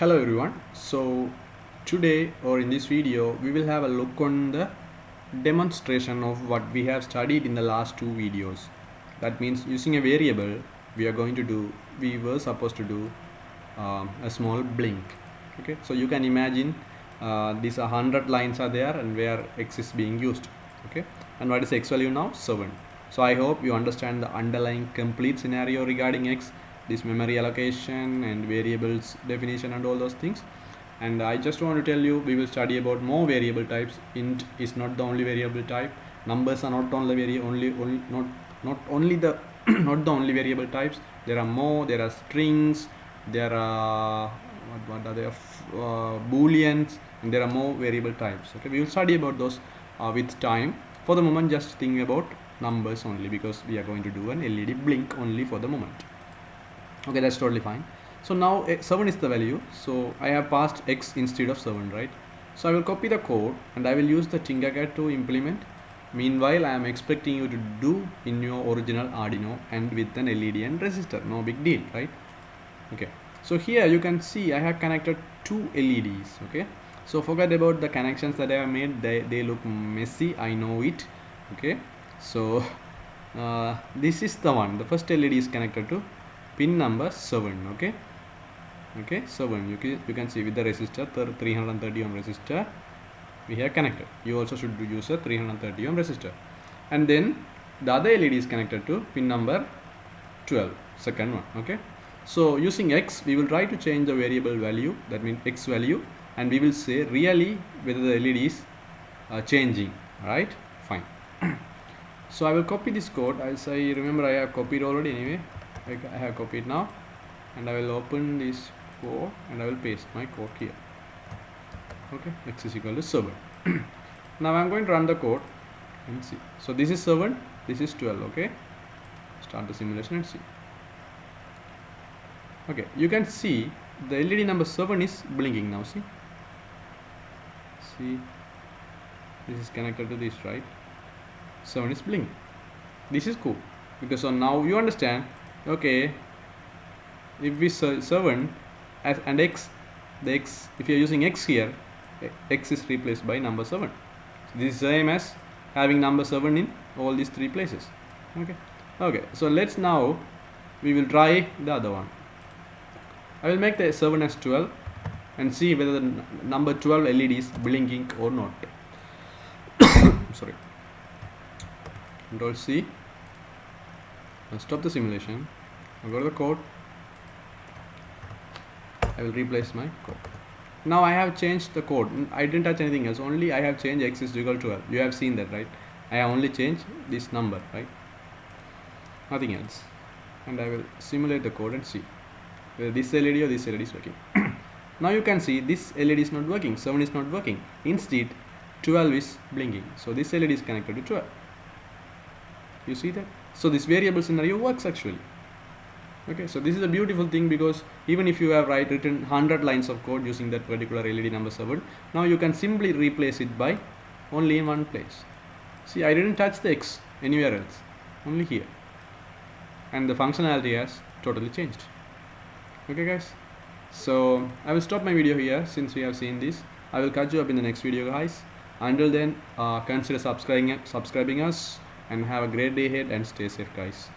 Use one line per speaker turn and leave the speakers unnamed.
Hello everyone. So today or in this video we will have a look on the demonstration of what we have studied in the last two videos. That means using a variable we were supposed to do a small blink. Okay, so you can imagine these 100 lines are there and where x is being used. Okay, and what is x value now? 7. So I hope you understand the underlying complete scenario regarding x, this memory allocation and variables definition and all those things. And I just want to tell you, we will study about more variable types. Int is not the only variable type. Numbers are not only not only the not the only variable types. There are more. There are strings. There are what are there? Booleans, and there are more variable types. Okay, we will study about those with time. For the moment, just think about numbers only, because we are going to do an LED blink only for the moment. Okay, that's totally fine. So now 7 is the value, so I have passed x instead of 7, right? So I will copy the code and I will use the Tinkercad to implement. Meanwhile, I am expecting you to do in your original Arduino and with an LED and resistor. No big deal, right? Okay, so here you can see I have connected two LEDs. Okay, so forget about the connections that I have made. They look messy, I know it. Okay, so this is the one. The first LED is connected to pin number 7. Okay, 7. You can see with the resistor 330 ohm resistor we have connected. You also should use a 330 ohm resistor, and then the other LED is connected to pin number 12, second one. Okay, so using x we will try to change the variable value, that means x value, and we will say really whether the LED is changing. Right, fine. So I will copy this code. As I remember, I have copied already. Anyway, I have copied now, and I will open this code and I will paste my code here. Okay, x is equal to 7. Now I am going to run the code and see. So this is 7, this is 12. Okay, start the simulation and see. Okay, you can see the LED number 7 is blinking now. See, this is connected to this, right? 7 is blinking. This is cool, because so now you understand. Okay, if we 7 and x, the x, if you are using x here, x is replaced by number 7. So this is same as having number 7 in all these three places. Okay, so let's now we will try the other one. I will make the 7 as 12 and see whether the number 12 LED is blinking or not. Sorry. Control C. I'll stop the simulation. I'll go to the code. I will replace my code. Now I have changed the code. I didn't touch anything else. Only I have changed x is equal to 12. You have seen that, right? I have only changed this number, right? Nothing else. And I will simulate the code and see whether this LED or this LED is working. Now you can see this LED is not working. 7 is not working. Instead, 12 is blinking. So this LED is connected to 12. You see that? So this variable scenario works actually. Okay, so this is a beautiful thing, because even if you have written 100 lines of code using that particular LED number 7, now you can simply replace it by only in one place. See, I didn't touch the x anywhere else, only here, and the functionality has totally changed. Okay guys, so I will stop my video here since we have seen this. I will catch you up in the next video, guys. Until then, consider subscribing us, and have a great day ahead and stay safe, guys.